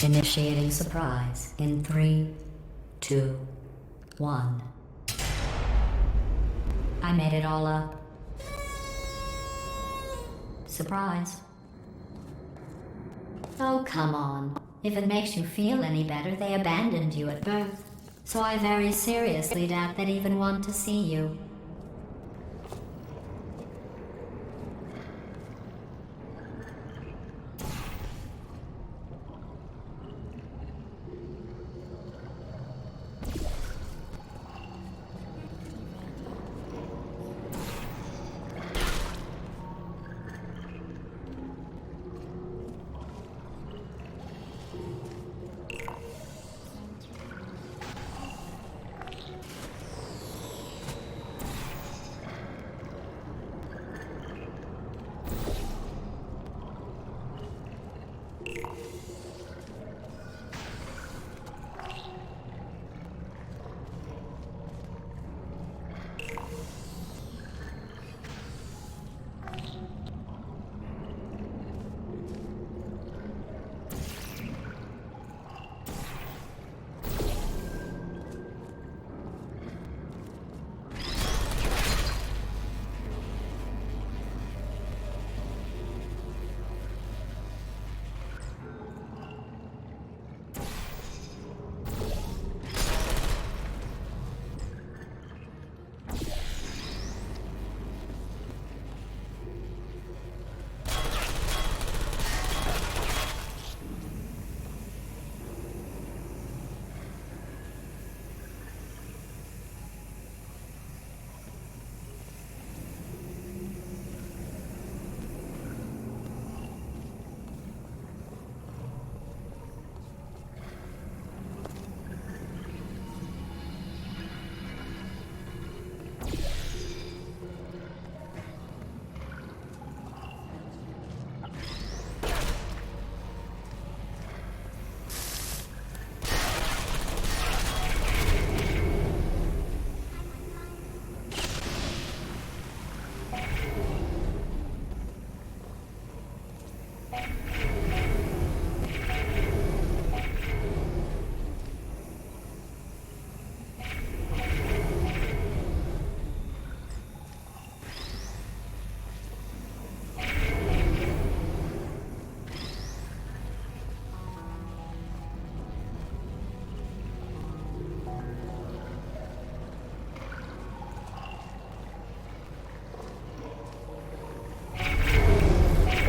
Initiating surprise in 3, 2, 1. I made it all up. Surprise. Oh, come on. If it makes you feel any better, they abandoned you at birth. So I very seriously doubt they'd even want to see you.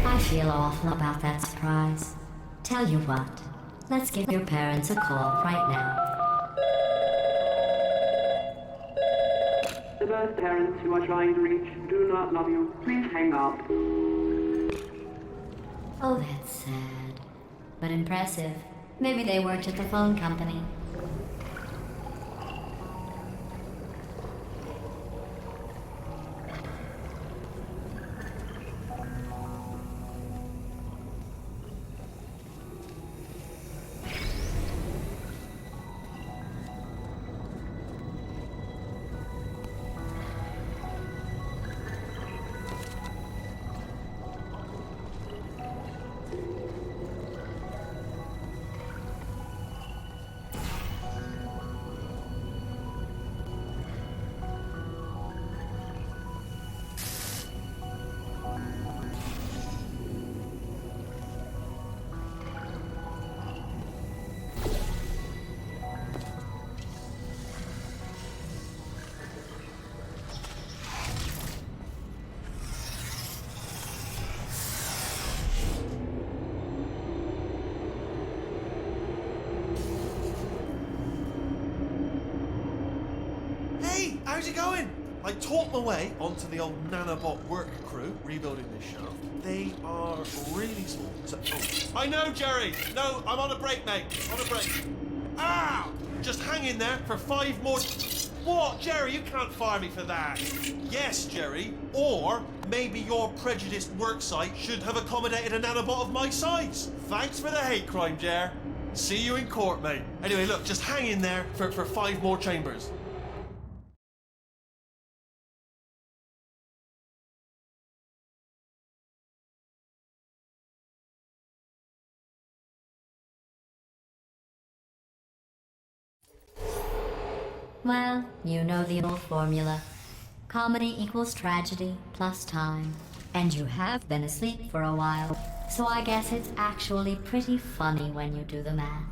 I feel awful about that surprise. Tell you what, let's give your parents a call right now. The birth parents you are trying to reach do not love you. Please hang up. Oh, that's sad. But impressive. Maybe they worked at the phone company. How's it going? I talked my way onto the old nanobot work crew rebuilding this shaft. They are really small. So, I know, Jerry! No, I'm on a break, mate. On a break. Ah! Just hang in there for 5 more... What? Jerry, you can't fire me for that. Yes, Jerry. Or maybe your prejudiced worksite should have accommodated a nanobot of my size. Thanks for the hate crime, Jer. See you in court, mate. Anyway, look, just hang in there for 5 more chambers. Well, you know the old formula. Comedy equals tragedy plus time. And you have been asleep for a while, so I guess it's actually pretty funny when you do the math.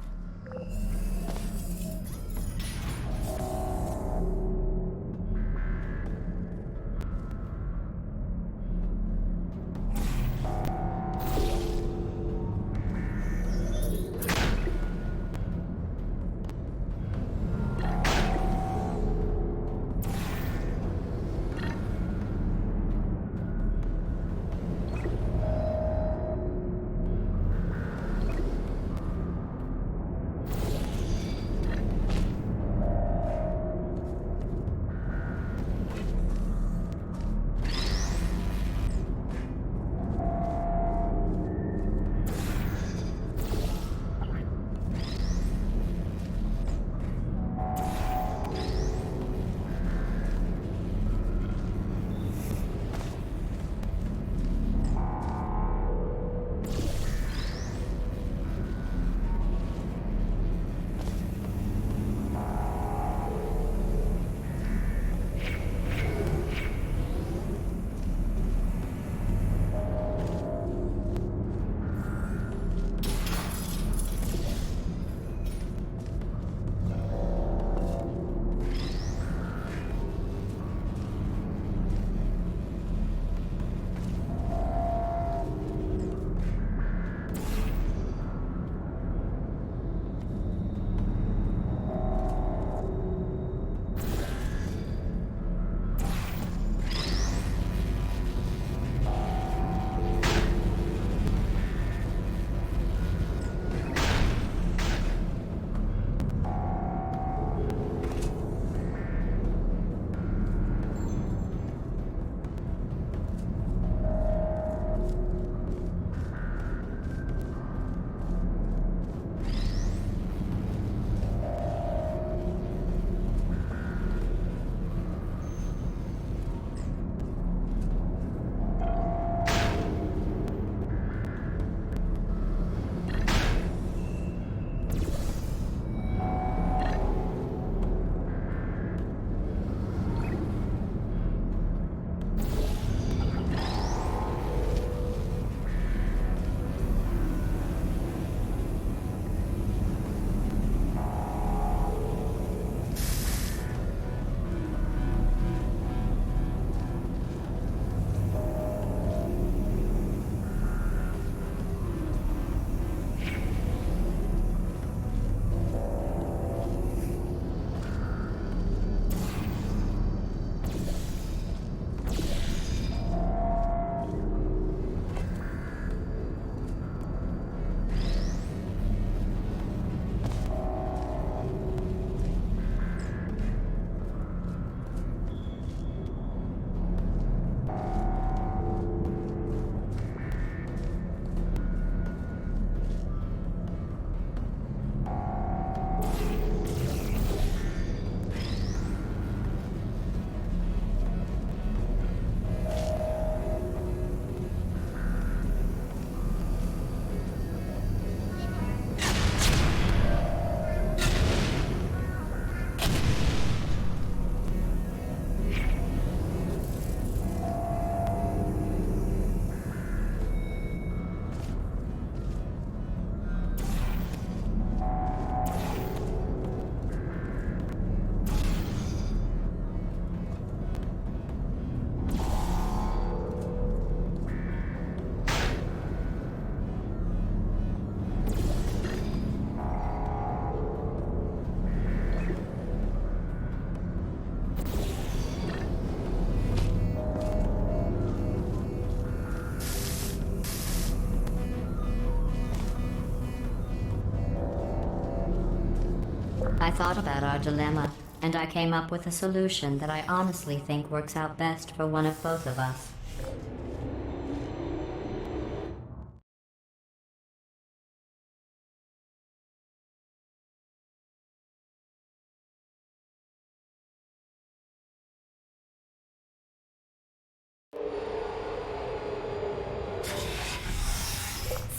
I thought about our dilemma, and I came up with a solution that I honestly think works out best for one of both of us.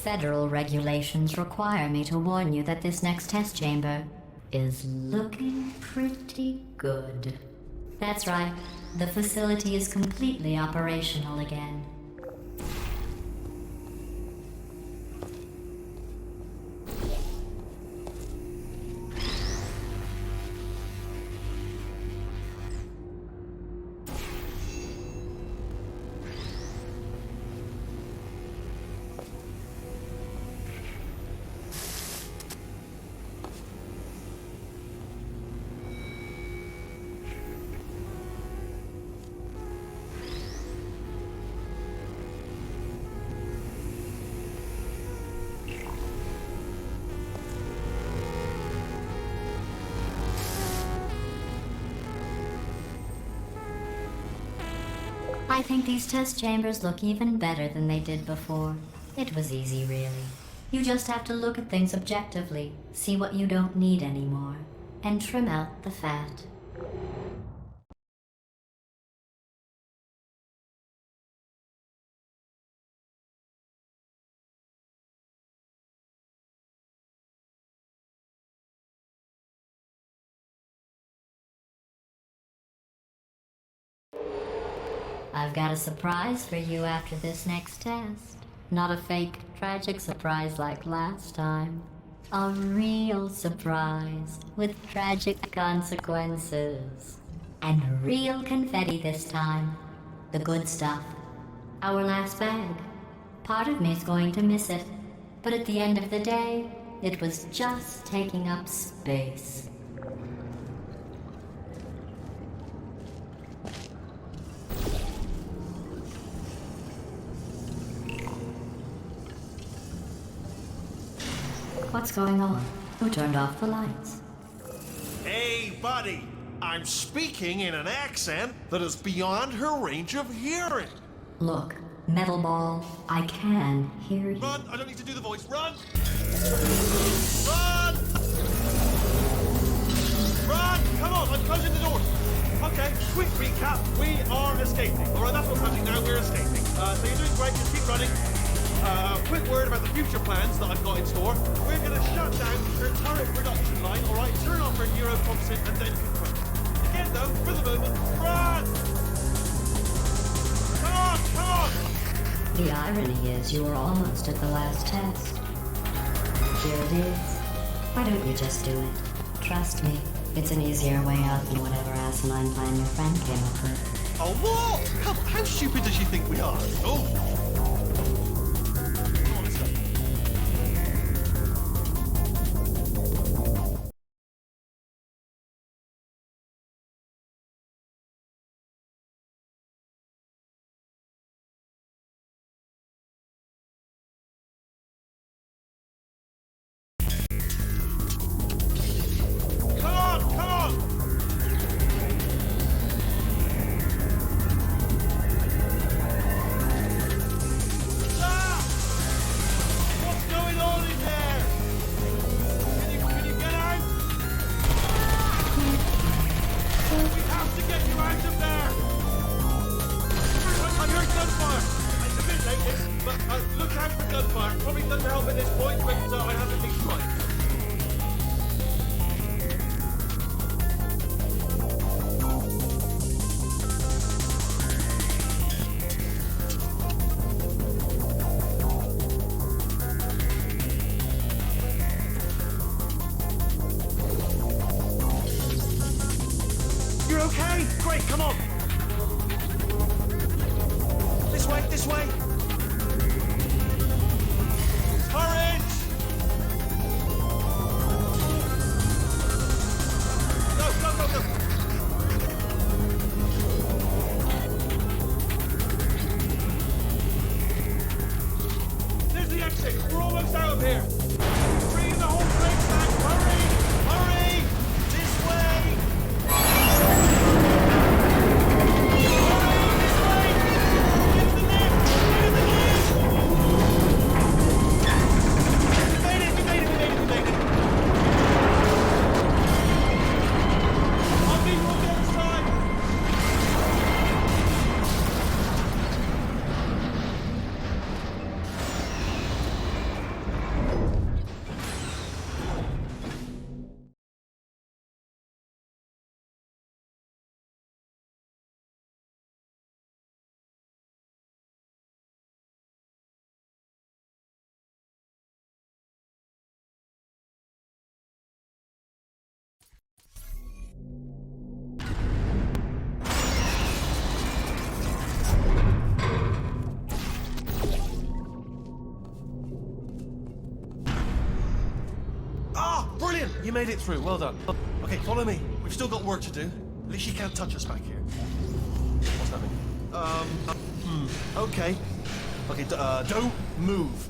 Federal regulations require me to warn you that this next test chamber is looking pretty good. That's right, the facility is completely operational again. I think these test chambers look even better than they did before. It was easy, really. You just have to look at things objectively, see what you don't need anymore, and trim out the fat. I've got a surprise for you after this next test. Not a fake, tragic surprise like last time. A real surprise with tragic consequences. And real confetti this time. The good stuff. Our last bag. Part of me's going to miss it. But at the end of the day, it was just taking up space. What's going on? Who turned off the lights? Hey, buddy! I'm speaking in an accent that is beyond her range of hearing. Look, metal ball, I can hear you. Run! I don't need to do the voice. Run! Run! Run! Come on, I'm closing the doors. Okay, quick recap. We are escaping. Alright, that's what's happening now. We're escaping. So you're doing great. Just keep running. Quick word about the future plans that I've got in store. We're going to shut down her turret production line, alright? Turn off her neurocomposite and then confirm. Again, though, for the moment, run! Come on, come on! The irony is you were almost at the last test. Here it is. Why don't you just do it? Trust me, it's an easier way out than whatever asinine plan your friend came up with. Oh, what? Come on, how stupid does she think we are? Oh! Come on, let's go. Come on, come on! Ah! What's going on in there? Can you get out? We have to get you out of there! I heard gunfire! It's a bit late, but look out for gunfire. Probably doesn't help at this point, but I have at least tried. You're okay? Great, come on! This way, this way! Courage! Go, go, go, go! There's the exit! We're almost out of here! Bring the whole place back! Hurry! Hurry! This way! Hurry! This way! Get the lift! You made it through. Well done. Okay, follow me. We've still got work to do. At least you can't touch us back here. What's that mean? Okay. Okay, don't move.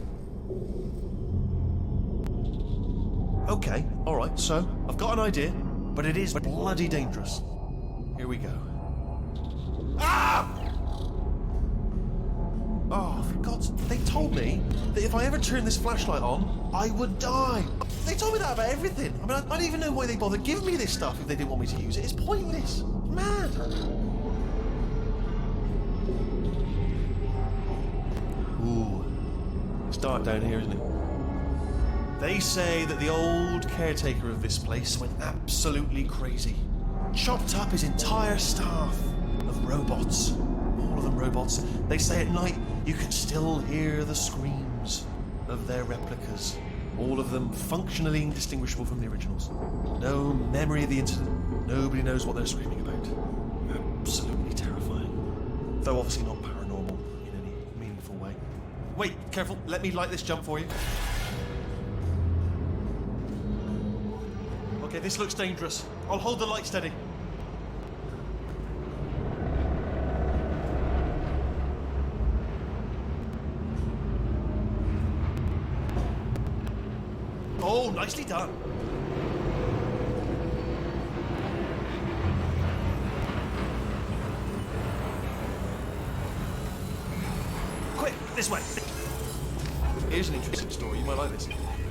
Okay, alright, so I've got an idea, but it is bloody dangerous. Here we go. Ah! Oh, for God's... They told me that if I ever turned this flashlight on, I would die. They told me that about everything. I mean, I don't even know why they bothered giving me this stuff if they didn't want me to use it. It's pointless. Man. Ooh. It's dark down here, isn't it? They say that the old caretaker of this place went absolutely crazy. Chopped up his entire staff of robots. All of them robots. They say at night you can still hear the screams of their replicas. All of them functionally indistinguishable from the originals. No memory of the incident. Nobody knows what they're screaming about. Absolutely terrifying. Though obviously not paranormal in any meaningful way. Wait, careful. Let me light this jump for you. Okay, this looks dangerous. I'll hold the light steady. Oh, nicely done. Quick, this way. Here's an interesting story. You might like this.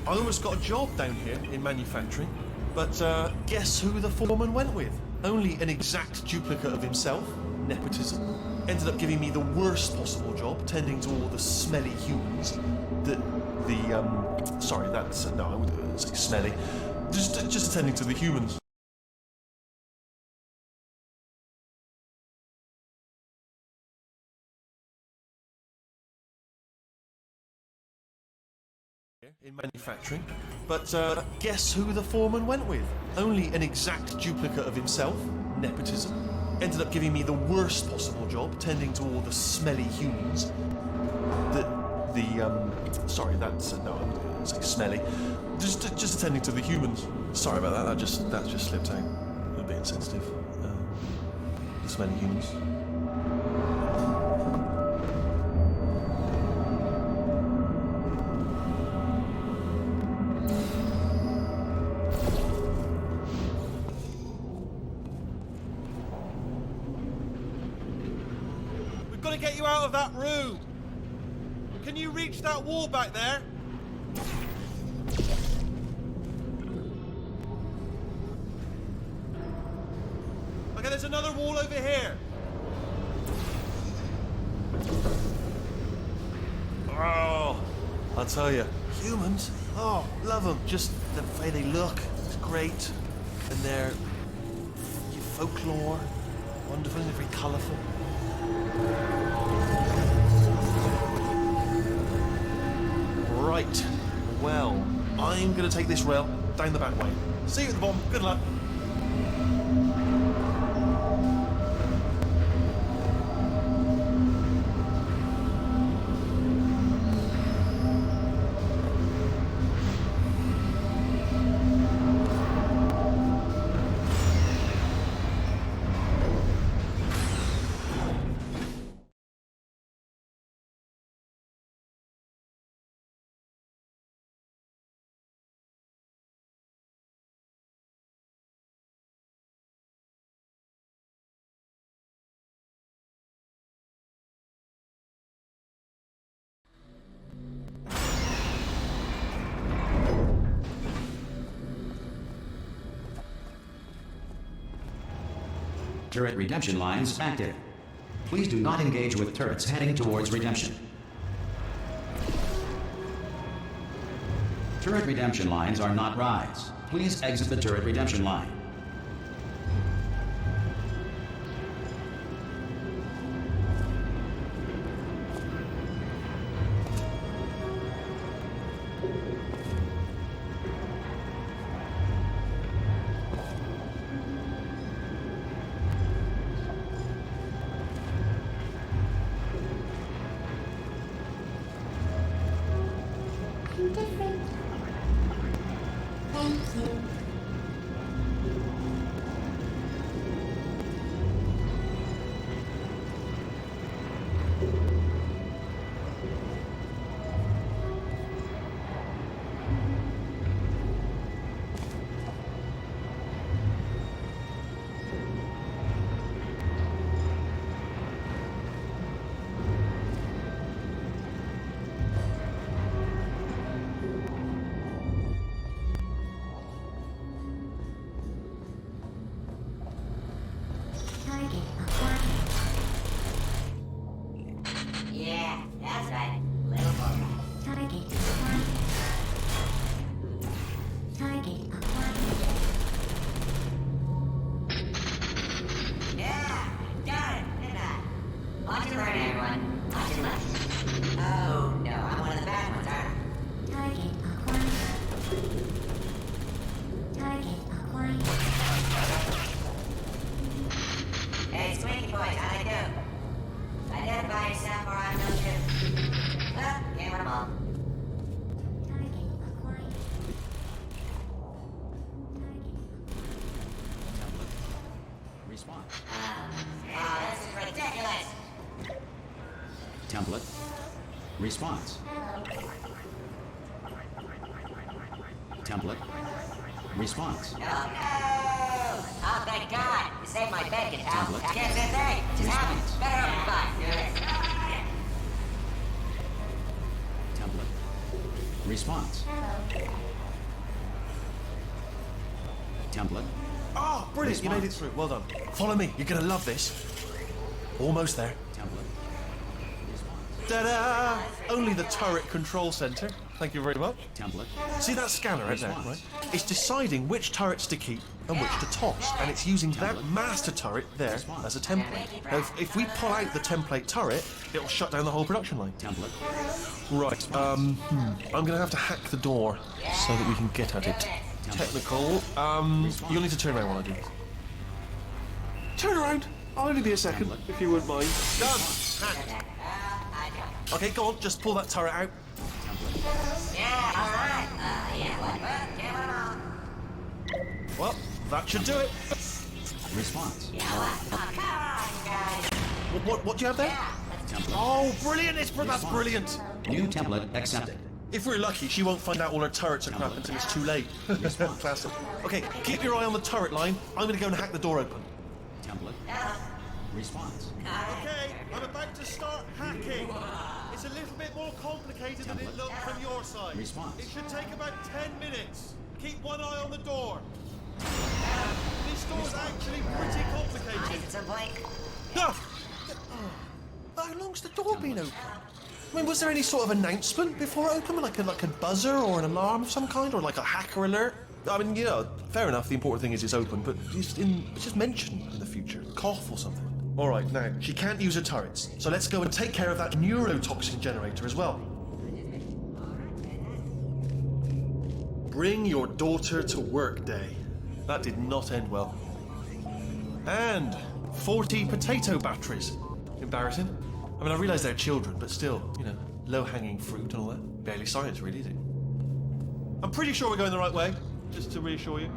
I almost got a job down here in manufacturing, but guess who the foreman went with? Only an exact duplicate of himself. Nepotism. Ended up giving me the worst possible job, tending to all the smelly humans that sorry, that's no, I wouldn't say smelly. Just attending to the humans. In manufacturing, but guess who the foreman went with? Only an exact duplicate of himself. Nepotism. Ended up giving me the worst possible job, tending to all the smelly humans that sorry, that's no, I wouldn't say smelly. Just attending to the humans. Sorry about that. That just slipped out. A little bit insensitive. The smelly humans. We've got to get you out of that room. Can you reach that wall back there? Okay, there's another wall over here. Oh, I'll tell you, humans, oh, love them. Just the way they look, it's great. And their folklore, wonderful and very colourful. Right, well, I'm going to take this rail down the back way. See you at the bottom. Good luck. Turret redemption lines active. Please do not engage with turrets heading towards redemption. Turret redemption lines are not rides. Please exit the turret redemption line. Different. Thank you. Template. Response. Template. Response. Oh, no! Oh, thank God! You saved my bacon, pal. Template. I can't say a thing. Just happened. Response. Better open Template. Response. Template. Ah, brilliant! You made it through. Well done. Follow me. You're gonna love this. Almost there. Template. Ta-da! Only the turret control center. Thank you very much. Template. See that scanner right there, Response. right? It's deciding which turrets to keep and which to toss, and it's using that master turret there Response. as a template. Now, if we pull out the template turret, it'll shut down the whole production line. Template. Right, I'm gonna have to hack the door so that we can get at it. Technical, you'll need to turn around while I do this. Turn around! I'll only be a second, if you wouldn't mind. Done! Hacked. Okay, go on, just pull that turret out. Yeah, all right. Yeah, what? Can't let on. Well, that should do it. Response. Yeah, what? Oh, come on, guys. What do you have there? Template. Oh, brilliant! That's brilliant! New template accepted. If we're lucky, she won't find out all her turrets are crap until it's too late. Classic. Okay, keep your eye on the turret line. I'm gonna go and hack the door open. Template. Response. Okay, I'm about to start hacking. It's a little bit more complicated than it looked from your side. Response. It should take about 10 minutes. Keep one eye on the door. This door's actually pretty complicated. At some point. Ah! How long's the door been open? I mean, was there any sort of announcement before it opened, like a buzzer or an alarm of some kind, or like a hacker alert? I mean, you know, fair enough. The important thing is it's open, but just mention in the future, cough or something. All right, now she can't use her turrets, so let's go and take care of that neurotoxin generator as well. Bring your daughter to work day. That did not end well. And 40 potato batteries. Embarrassing. I mean, I realise they're children, but still, you know, low-hanging fruit and all that. Barely science, really, is it? I'm pretty sure we're going the right way, just to reassure you.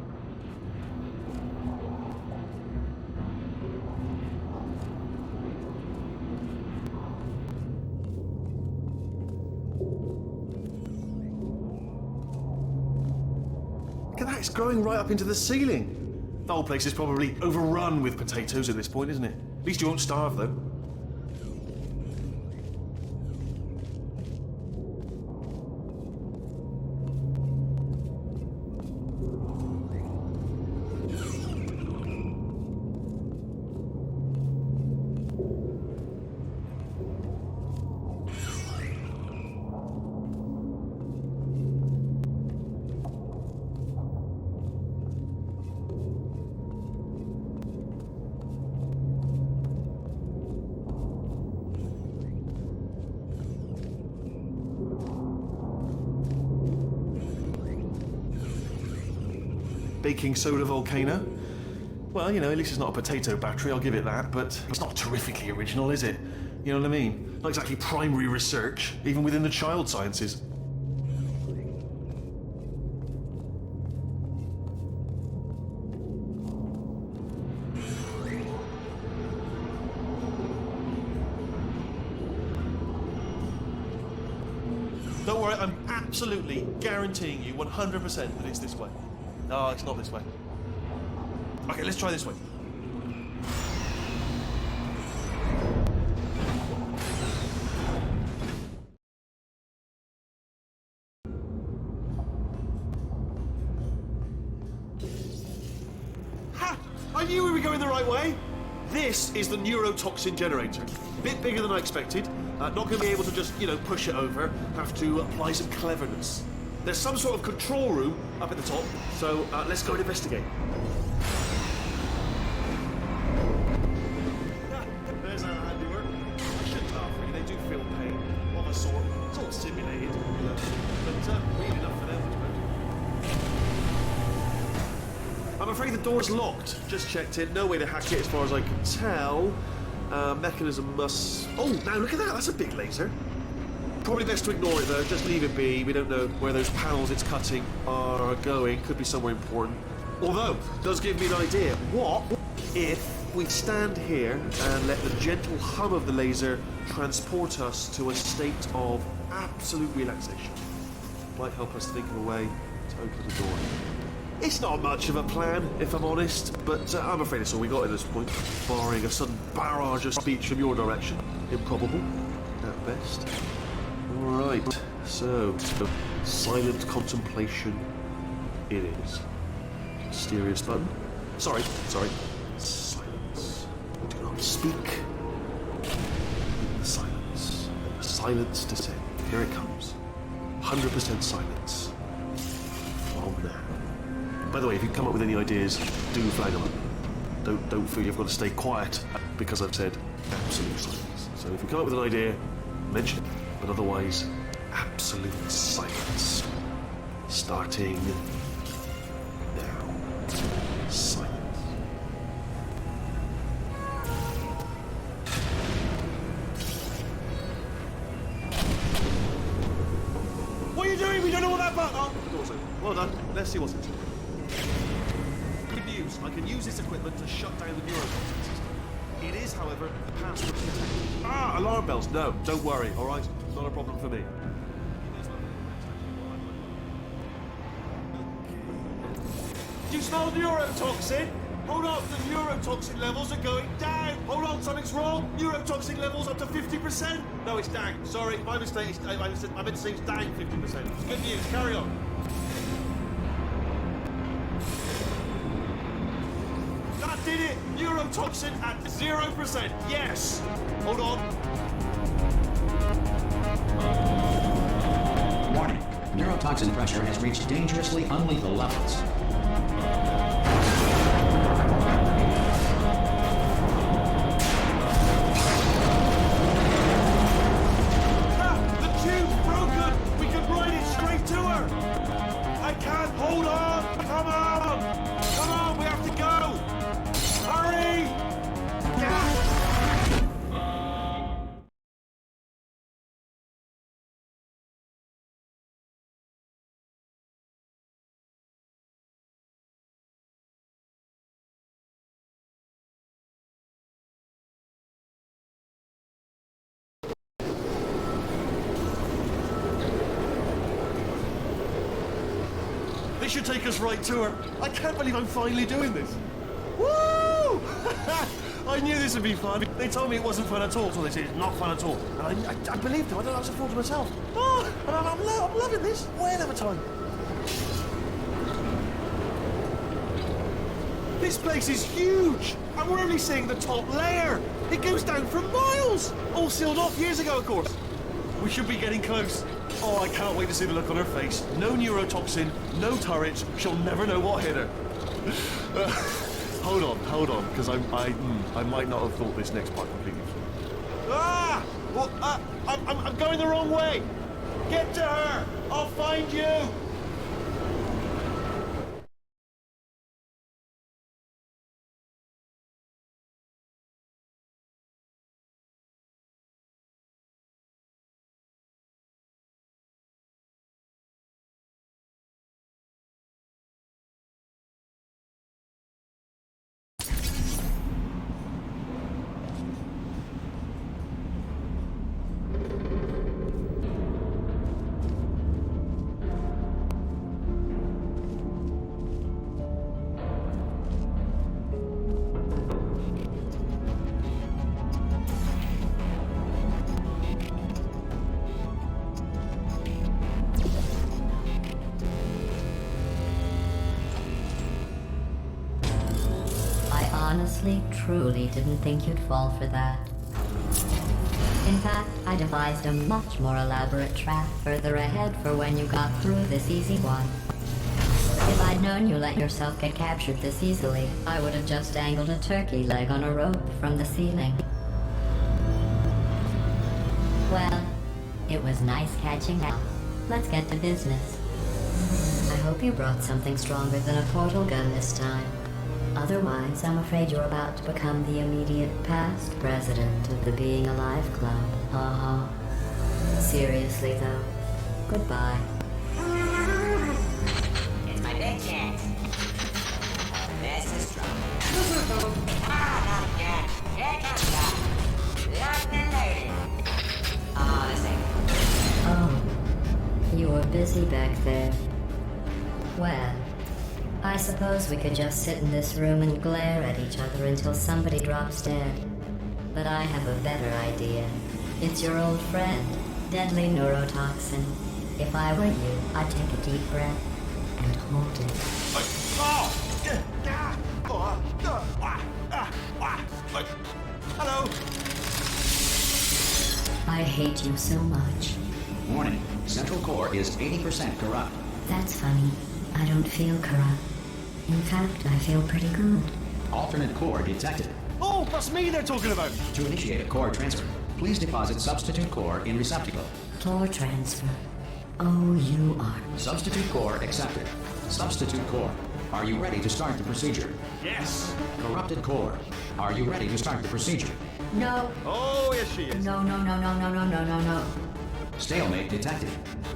Look at that, it's growing right up into the ceiling. The whole place is probably overrun with potatoes at this point, isn't it? At least you won't starve, though. Baking soda volcano. Well, you know, at least it's not a potato battery, I'll give it that, but it's not terrifically original, is it? You know what I mean? Not exactly primary research, even within the child sciences. Don't worry, I'm absolutely guaranteeing you 100% that it's this way. No, it's not this way. Okay, let's try this way. Ha! I knew we were going the right way. This is the neurotoxin generator. A bit bigger than I expected. Not going to be able to just, you know, push it over. Have to apply some cleverness. There's some sort of control room up at the top, so let's go and investigate. There's our handiwork. I shouldn't laugh, really. They do feel pain of a sort. It's all simulated, you know. But really enough for them, I suppose. I'm afraid the door's locked. Just checked it. No way to hack it as far as I can tell. Mechanism must... Oh, now look at that. That's a big laser. Probably best to ignore it though, just leave it be. We don't know where those panels it's cutting are going. Could be somewhere important. Although, it does give me an idea. What if we stand here and let the gentle hum of the laser transport us to a state of absolute relaxation. Might help us think of a way to open the door. It's not much of a plan, if I'm honest, but I'm afraid it's all we got at this point, barring a sudden barrage of speech from your direction. Improbable, at best. Alright, so silent contemplation it is. Mysterious button. Sorry. Silence. Do not speak. In the silence. Let the silence descend. Here it comes. 100% silence. From now. By the way, if you come up with any ideas, do flag them up. Don't feel you've got to stay quiet because I've said absolute silence. So if you come up with an idea, mention it. But otherwise, absolute silence. Starting now. Silence. What are you doing? We don't know what that button. Oh, well done. Let's see what's it. Good news. I can use this equipment to shut down the neurotoxin system. It is, however, a password protected. Alarm bells. No, don't worry. All right, not a problem for me. Do you smell neurotoxin? Hold on, the neurotoxin levels are going down. Hold on, something's wrong. Neurotoxin levels up to 50%. No, it's down. Sorry, my mistake. I meant to say it's down 50%. It's good news. Carry on. That did it. Neurotoxin at 0%. Yes. Hold on. Warning. Neurotoxin pressure has reached dangerously unlethal levels. Hold on! Come on! We have to go! Hurry! Yeah. This should take us right to her. I can't believe I'm finally doing this. Woo! I knew this would be fun. They told me it wasn't fun at all, so they said it's not fun at all. And I believed them. I don't know how to afford to myself. Oh, and I'm loving this. Whale of a time. This place is huge, and we're only seeing the top layer. It goes down for miles. All sealed off years ago, of course. We should be getting close. Oh, I can't wait to see the look on her face. No neurotoxin, no turrets. She'll never know what hit her. Hold on, because I might not have thought this next part completely through. Ah! Well, I'm going the wrong way. Get to her. I'll find you. Honestly, truly didn't think you'd fall for that. In fact, I devised a much more elaborate trap further ahead for when you got through this easy one. If I'd known you let yourself get captured this easily, I would have just dangled a turkey leg on a rope from the ceiling. Well, it was nice catching up. Let's get to business. I hope you brought something stronger than a portal gun this time. Otherwise, I'm afraid you're about to become the immediate past president of the Being Alive Club. Seriously, though. Goodbye. It's my big chance. This is trouble. Ah, not Here comes God. Locked and loaded. Oh, this ain't Oh, you were busy back there. Well, I suppose we could just sit in this room and glare at each other until somebody drops dead. But I have a better idea. It's your old friend, deadly neurotoxin. If I were you, I'd take a deep breath and hold it. Hello. I hate you so much. Warning, central core is 80% corrupt. That's funny. I don't feel corrupt. In fact, I feel pretty good. Alternate core detected. Oh, that's me they're talking about. To initiate a core transfer, please deposit substitute core in receptacle. Core transfer. Oh, you are. Substitute core accepted. Substitute core, are you ready to start the procedure? Yes. Corrupted core, are you ready to start the procedure? No. Oh, yes, she is. No, no, no, no, no, no, no, no, no. Stalemate detected.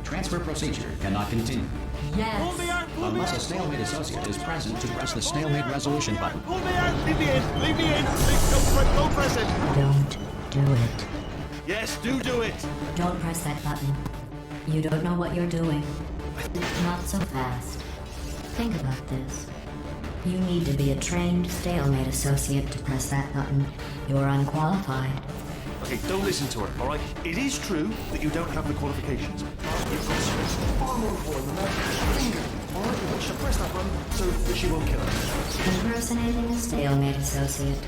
Transfer procedure cannot continue. Yes. Pull me out. Pull me Unless out. a stalemate associate is present to press the stalemate resolution button. Pull me out. Leave me in. Leave me in. Don't press it. Don't do it. Yes, do it. Don't press that button. You don't know what you're doing. Not so fast. Think about this. You need to be a trained stalemate associate to press that button. You're unqualified. Okay, don't listen to her, all right? It is true that you don't have the qualifications. You've got something far more important than that. Your finger, all right? You want to press that button so that she won't kill us. Impersonating a stalemate associate.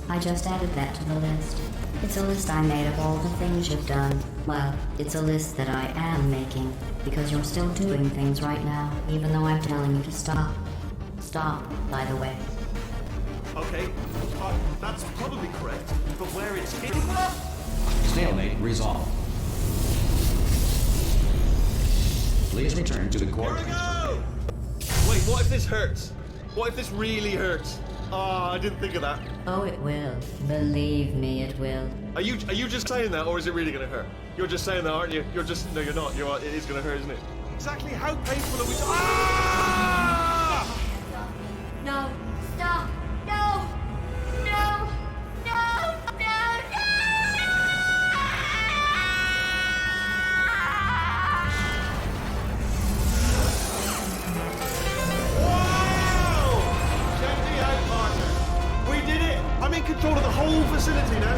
I just added that to the list. It's a list I made of all the things you've done. Well, it's a list that I am making, because you're still doing things right now, even though I'm telling you to stop. Stop, by the way. Okay, that's probably correct, but where it's hitting... Stalemate resolved. Please return to the core. Here we go! Wait, what if this hurts? What if this really hurts? Ah, I didn't think of that. Oh, it will. Believe me, it will. Are you just saying that, or is it really going to hurt? You're just saying that, aren't you? No, you're not. It is going to hurt, isn't it? Exactly how painful are we? Ah! No, stop! No! No! No! No! Wow! Check me out, partner. We did it! I'm in control of the whole facility now.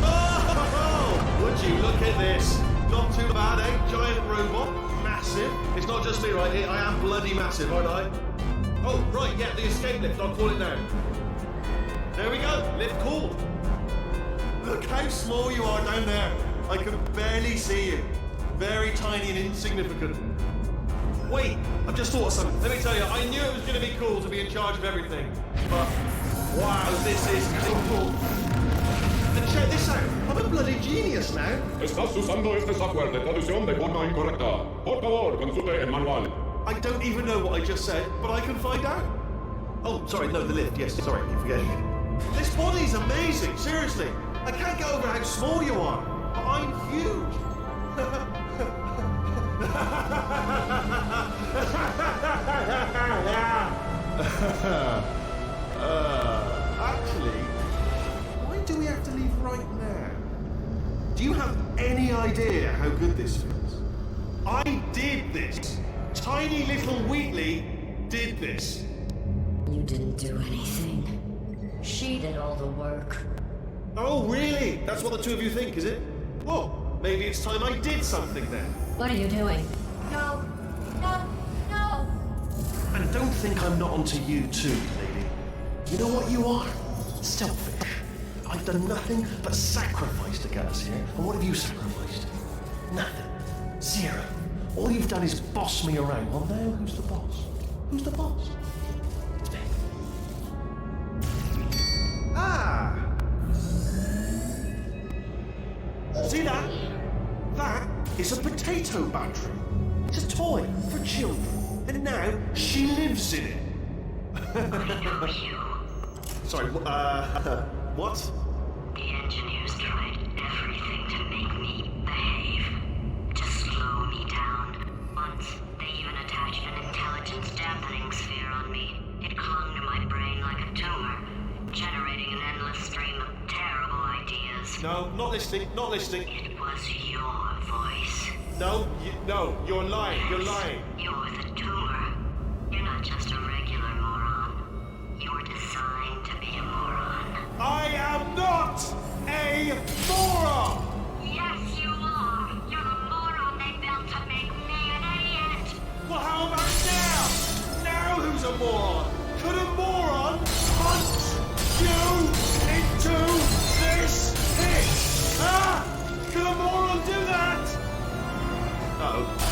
Oh! Would you look at this? Not too bad, eh? Giant robot, massive. It's not just me, right? I am bloody massive, aren't I? Oh, right, yeah, the escape lift. I'll call it now. There we go. Lift called. Look how small you are down there. I can barely see you. Very tiny and insignificant. Wait, I've just thought of something. Let me tell you, I knew it was going to be cool to be in charge of everything. But, wow, this is cool. And check this out. I'm a bloody genius now. Estás usando este software de traducción de forma incorrecta. Por favor, consulte el manual. I don't even know what I just said, but I can find out. Oh, sorry, no, the lift. Yes, sorry, keep forgetting. This body's amazing, seriously. I can't get over how small you are. But I'm huge. Actually, why do we have to leave right now? Do you have any idea how good this feels? I did this. Tiny little Wheatley did this. You didn't do anything. She did all the work. Oh, really? That's what the two of you think, is it? Well, maybe it's time I did something then. What are you doing? No! No! No! And don't think I'm not onto you too, lady. You know what you are? Selfish. I've done nothing but sacrifice to get us here. And what have you sacrificed? Nothing. Zero. All you've done is boss me around. Well, now who's the boss? Who's the boss? It's me. Ah! See that? That is a potato battery. It's a toy for children. And now she lives in it. Sorry, what? The engineers tried everything to make me behave, to slow me down. Once, they even attached an intelligence dampening sphere on me. It clung to my brain like a tumor, generating an endless stream not listening, not listening. It was your voice. No, you're lying, you're lying. You're the tumor. You're not just a regular moron. You're designed to be a moron. I am not a moron! Yes, you are. You're the moron they built to make me an idiot. Well, how about now? Now who's a moron? Could a moron punch you into this pit? Huh? Could a moron do that? Uh-oh.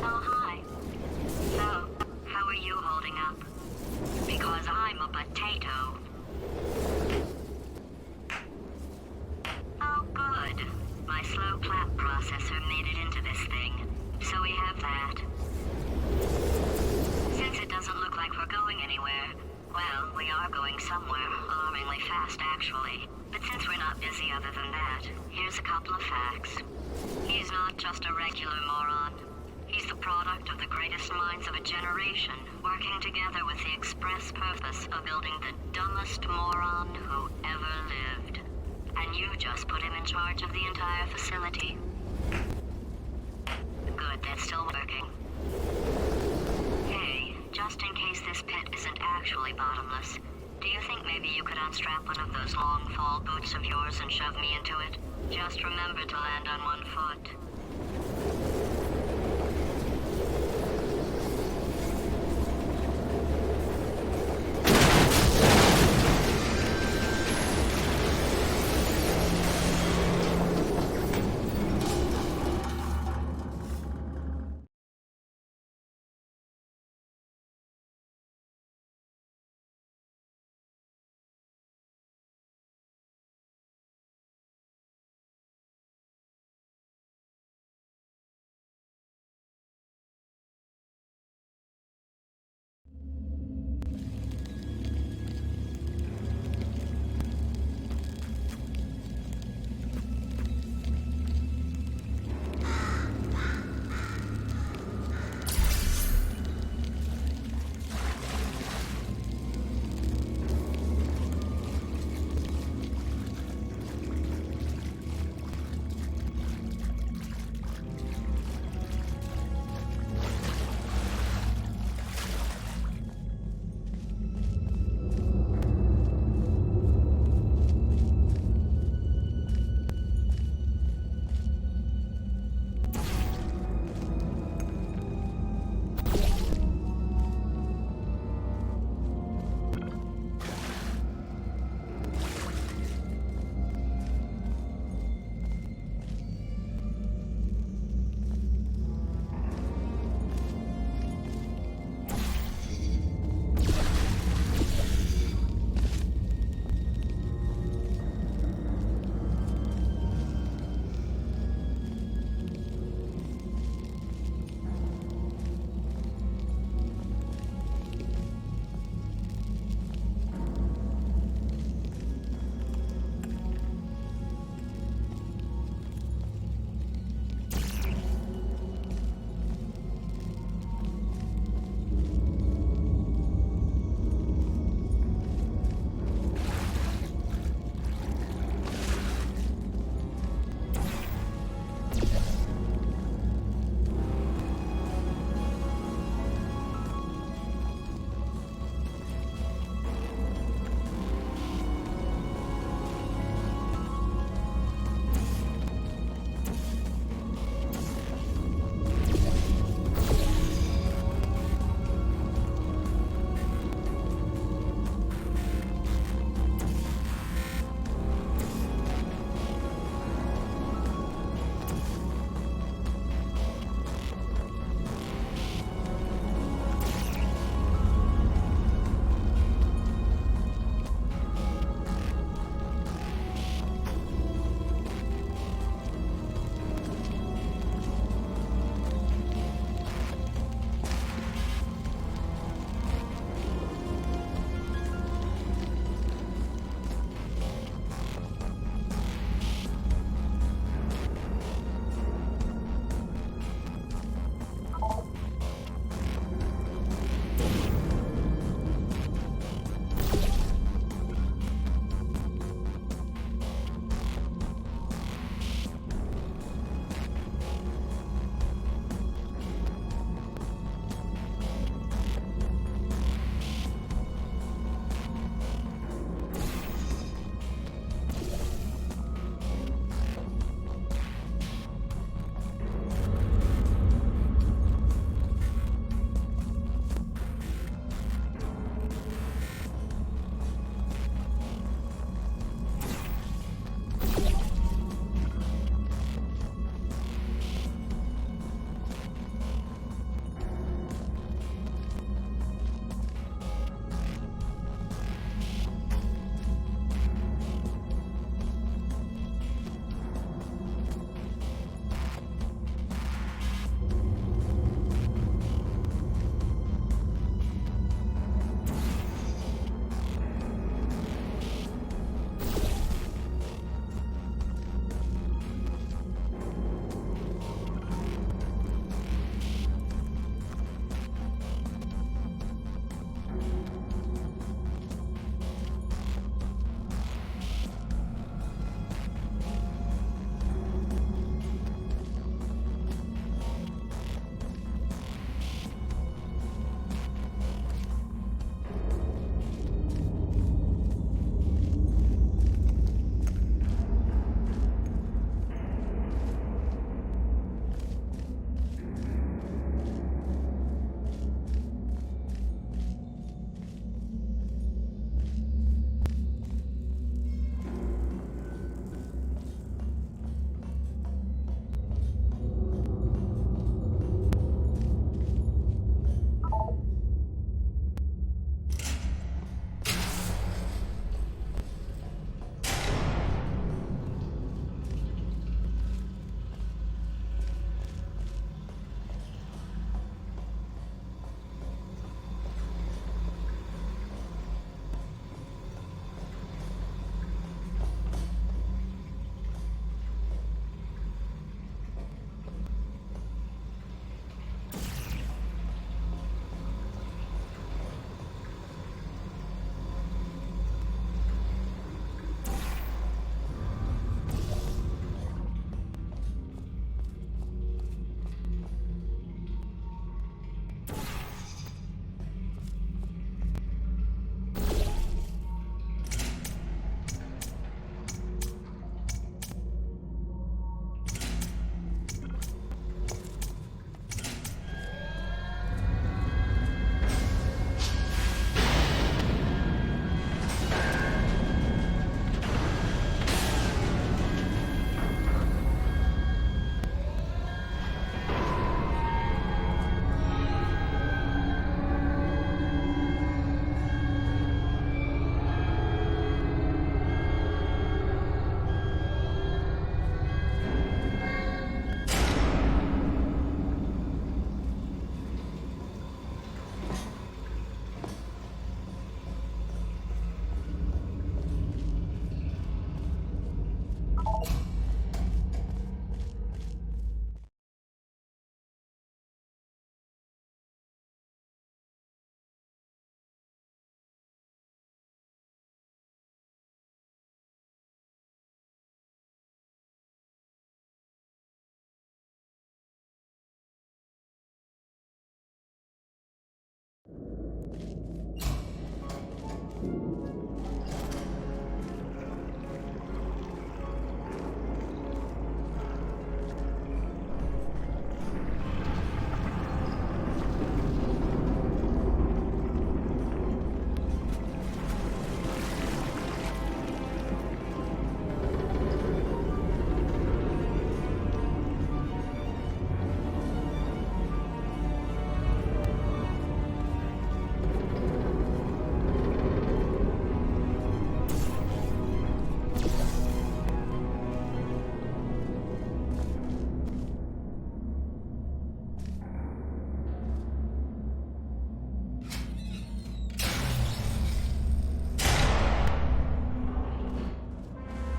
Oh, hi. So, how are you holding up? Because I'm a potato. Oh, good. My slow clap processor made it into this thing. So we have that. Since it doesn't look like we're going anywhere, well, we are going somewhere, alarmingly fast, actually. But since we're not busy other than that, here's a couple of facts. He's not just a regular moron. He's the product of the greatest minds of a generation, working together with the express purpose of building the dumbest moron who ever lived. And you just put him in charge of the entire facility. Good, that's still working. Hey, just in case this pit isn't actually bottomless, do you think maybe you could unstrap one of those long fall boots of yours and shove me into it? Just remember to land on one foot.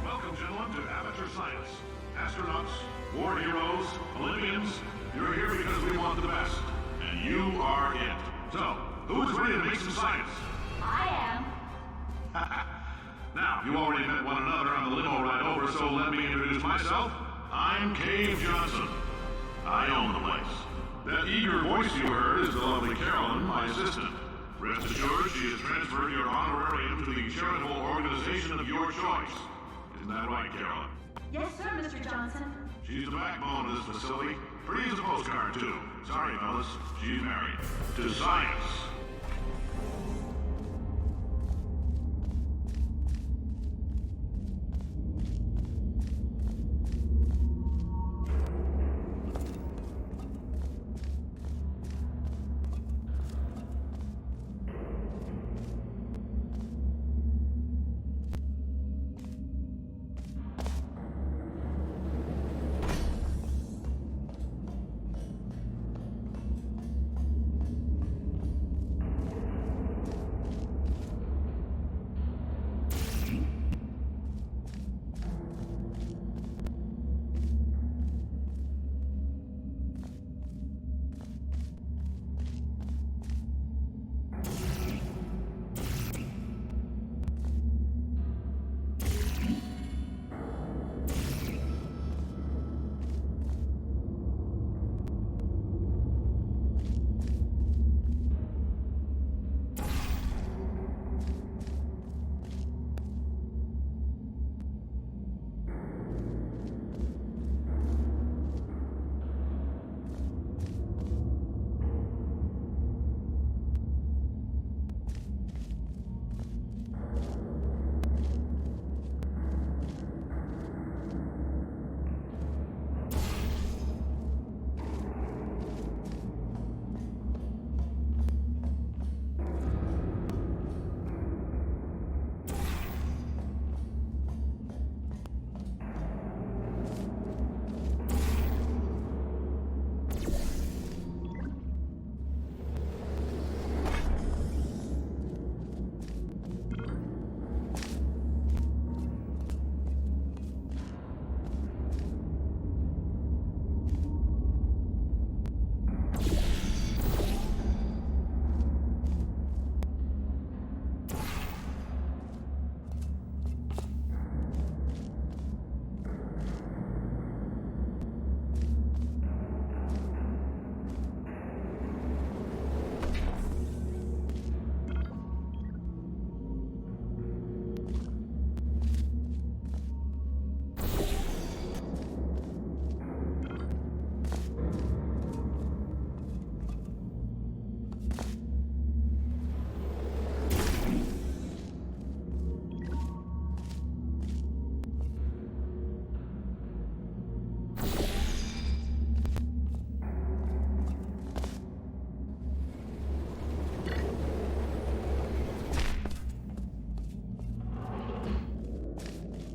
Welcome, gentlemen, to Aperture Science. Astronauts, war heroes, Olympians, you're here because we want the best. And you are it. So, who is ready to make some science? I am. Now, you already met one another on the limo ride over, so let me introduce myself. I'm Cave Johnson. I own the place. That eager voice you heard is the lovely Carolyn, my assistant. Rest assured, she has transferred your honorarium to the charitable organization of your choice. Isn't that right, Carolyn? Yes, sir, Mr. Johnson. She's the backbone of this facility. Pretty as a postcard, too. Sorry, fellas. She's married. To science.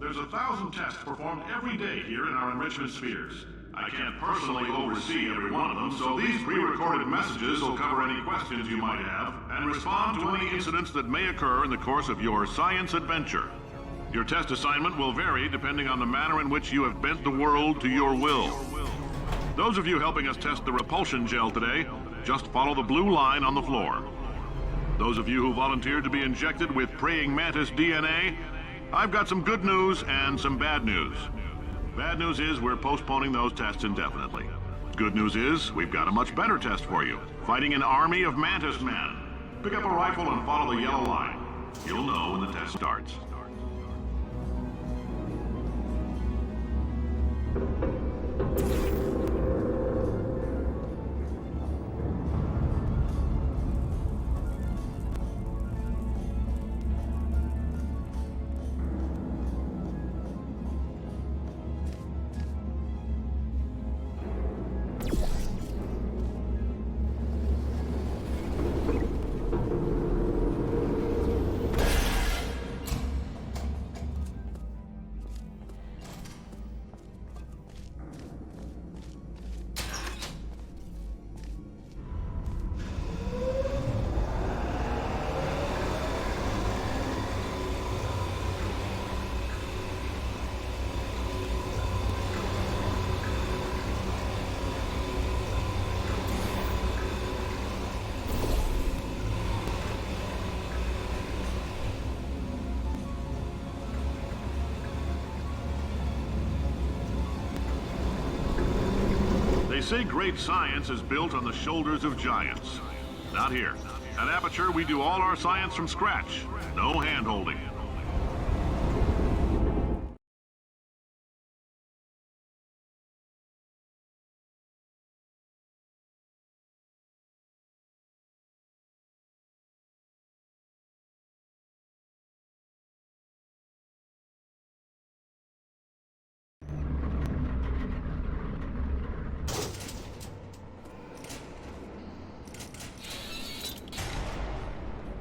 There's 1,000 tests performed every day here in our enrichment spheres. I can't personally oversee every one of them, so these pre-recorded messages will cover any questions you might have and respond to any incidents that may occur in the course of your science adventure. Your test assignment will vary depending on the manner in which you have bent the world to your will. Those of you helping us test the repulsion gel today, just follow the blue line on the floor. Those of you who volunteered to be injected with praying mantis DNA, I've got some good news and some bad news. Bad news is we're postponing those tests indefinitely. Good news is we've got a much better test for you, fighting an army of mantis men. Pick up a rifle and follow the yellow line. You'll know when the test starts. They say great science is built on the shoulders of giants. Not here. At Aperture, we do all our science from scratch. No hand-holding.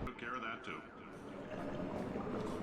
Took care of that, too.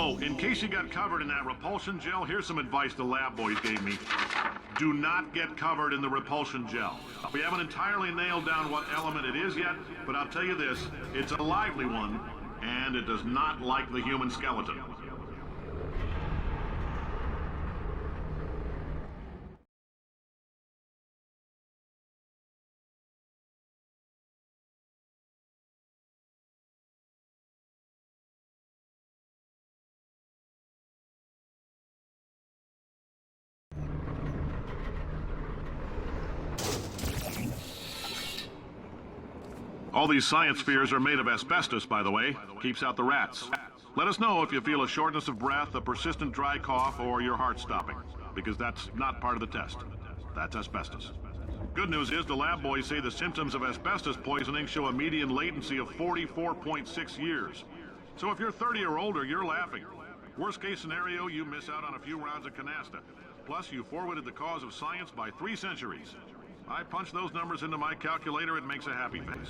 Oh, in case you got covered in that repulsion gel, here's some advice the lab boys gave me. Do not get covered in the repulsion gel. We haven't entirely nailed down what element it is yet, but I'll tell you this, it's a lively one, and it does not like the human skeleton. All these science spheres are made of asbestos, by the way. Keeps out the rats. Let us know if you feel a shortness of breath, a persistent dry cough, or your heart stopping, because that's not part of the test. That's asbestos. Good news is the lab boys say the symptoms of asbestos poisoning show a median latency of 44.6 years. So if you're 30 or older, you're laughing. Worst case scenario, you miss out on a few rounds of canasta. Plus, you forwarded the cause of science by 3 centuries. I punch those numbers into my calculator, it makes a happy face.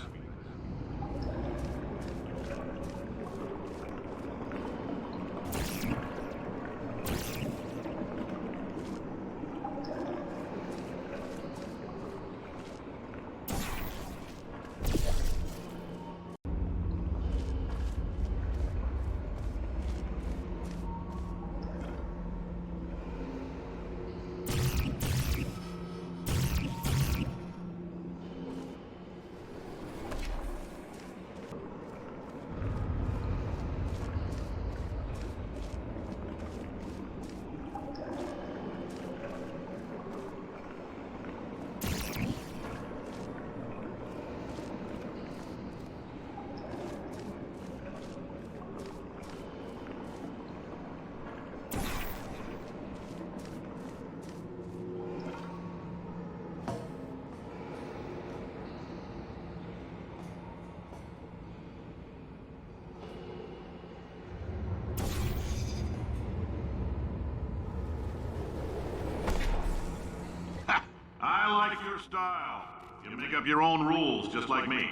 I like your style. You make up your own rules, just like me.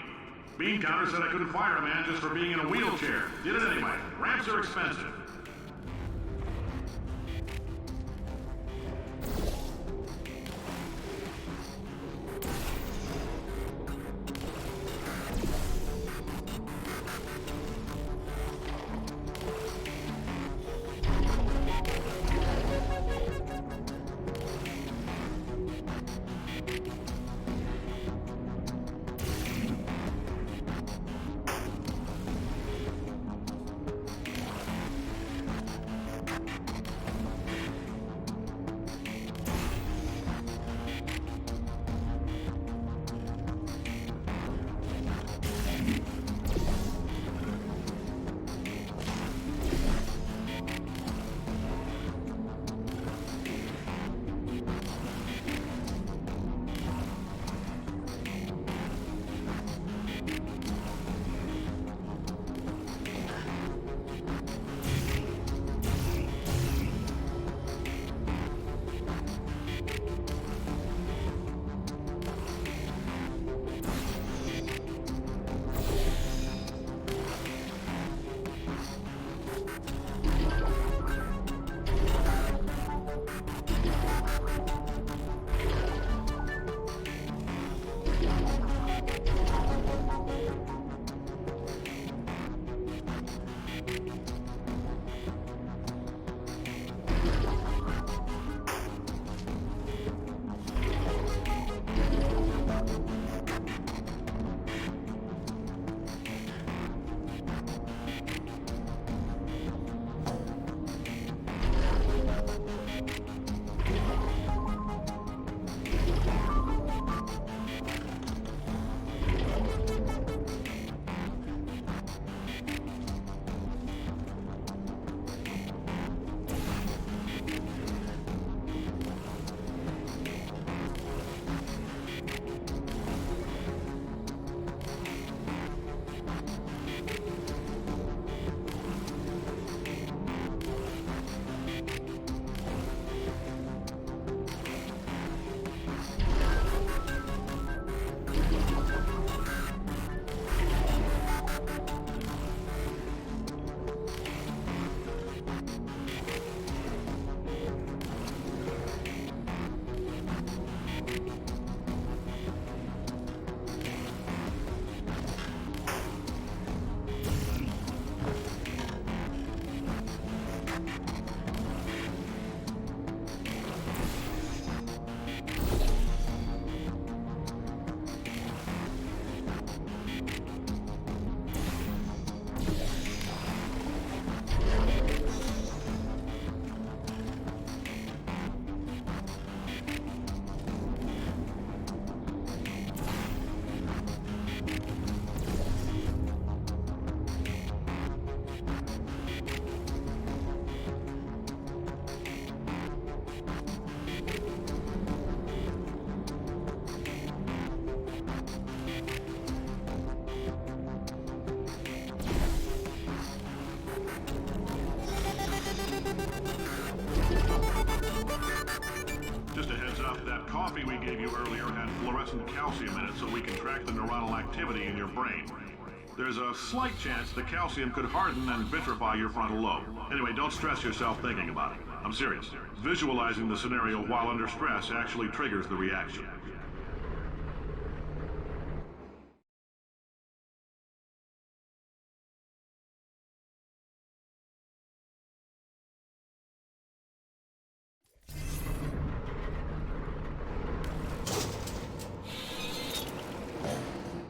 Bean Counter said I couldn't fire a man just for being in a wheelchair. Did it anyway. Ramps are expensive. we gave you earlier had fluorescent calcium in it so we can track the neuronal activity in your brain. There's a slight chance the calcium could harden and vitrify your frontal lobe. Anyway, don't stress yourself thinking about it. I'm serious. Visualizing the scenario while under stress actually triggers the reaction.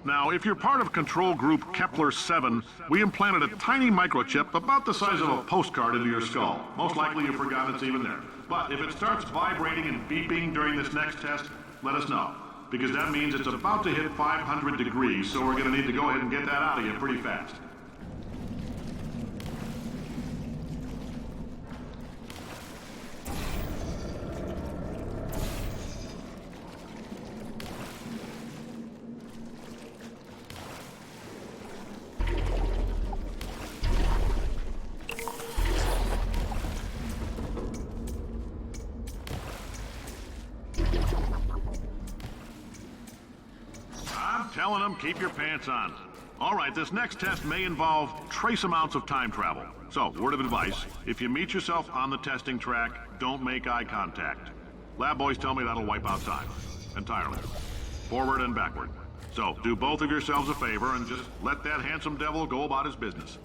Now, if you're part of control group Kepler-7, we implanted a tiny microchip about the size of a postcard into your skull. Most likely you've forgotten it's even there. But if it starts vibrating and beeping during this next test, let us know. Because that means it's about to hit 500 degrees, so we're going to need to go ahead and get that out of you pretty fast. Telling them, keep your pants on. All right, this next test may involve trace amounts of time travel. So, word of advice, if you meet yourself on the testing track, don't make eye contact. Lab boys tell me that'll wipe out time. Entirely. Forward and backward. So, do both of yourselves a favor and just let that handsome devil go about his business.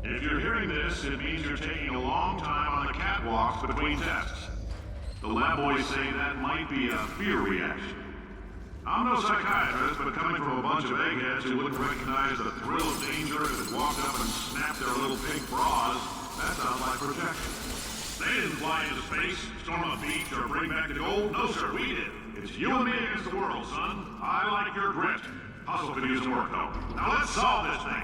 If you're hearing this, it means you're taking a long time on the catwalks between tests. The lab boys say that might be a fear reaction. I'm no psychiatrist, but coming from a bunch of eggheads who wouldn't recognize the thrill of danger if it walked up and snapped their little pink bras, that sounds like protection. They didn't fly into space, storm a beach, or bring back the gold. No, sir, we did. It's you and me against the world, son. I like your grit. Hustle could use some work, though. Now let's solve this thing.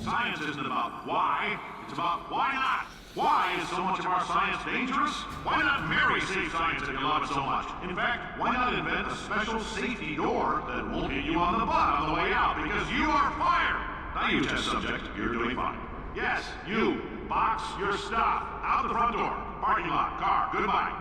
Science isn't about why, it's about why not. Why is so much of our science dangerous? Why not marry safe science if you love it so much? In fact, why not invent a special safety door that won't hit you on the butt on the way out because you are fired? Now you test subject, you're doing fine. Yes, you, box your stuff. Out the front door, parking lot, car, goodbye.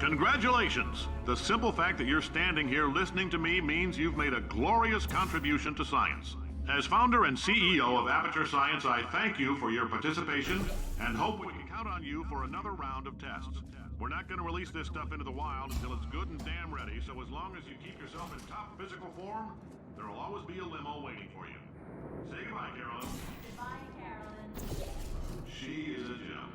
Congratulations! The simple fact that you're standing here listening to me means you've made a glorious contribution to science. As founder and CEO of Aperture Science, I thank you for your participation and hope we can count on you for another round of tests. We're not going to release this stuff into the wild until it's good and damn ready, so as long as you keep yourself in top physical form, there will always be a limo waiting for you. Say goodbye, Carolyn. Goodbye, Carolyn. She is a gem.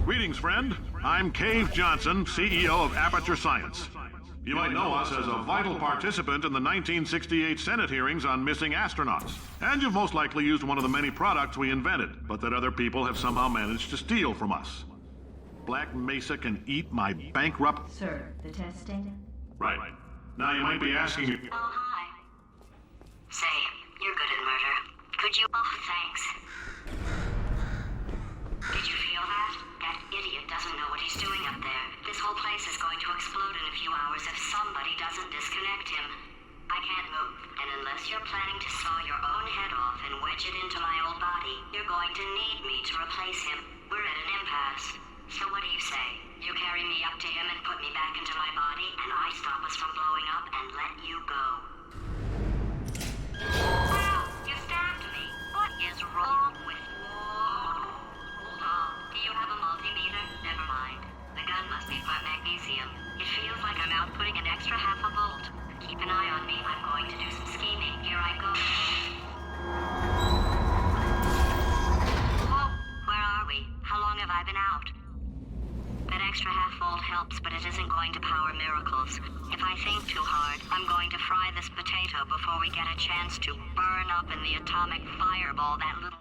Greetings, friend. I'm Cave Johnson, CEO of Aperture Science. You might know us as a vital participant in the 1968 Senate hearings on missing astronauts. And you've most likely used one of the many products we invented, but that other people have somehow managed to steal from us. Black Mesa can eat my bankrupt... Sir, the testing? Right. Now you might be asking... Oh, hi. Say, you're good at murder. Could you... Oh, thanks. Did you feel that? That idiot doesn't know what he's doing up there. This whole place is going to explode in a few hours if somebody doesn't disconnect him. I can't move, and unless you're planning to saw your own head off and wedge it into my old body, you're going to need me to replace him. We're at an impasse. So what do you say? You carry me up to him and put me back into my body, and I stop us from blowing up and let you go. Wow, you stabbed me. What is wrong with you? Hold on. Do you have a multimeter? Never mind. The gun must be part magnesium. It feels like I'm outputting an extra half a volt. Keep an eye on me. I'm going to do some scheming. Here I go. Whoa, where are we? How long have I been out? That extra half volt helps, but it isn't going to power miracles. If I think too hard, I'm going to fry this potato before we get a chance to burn up in the atomic fireball that little...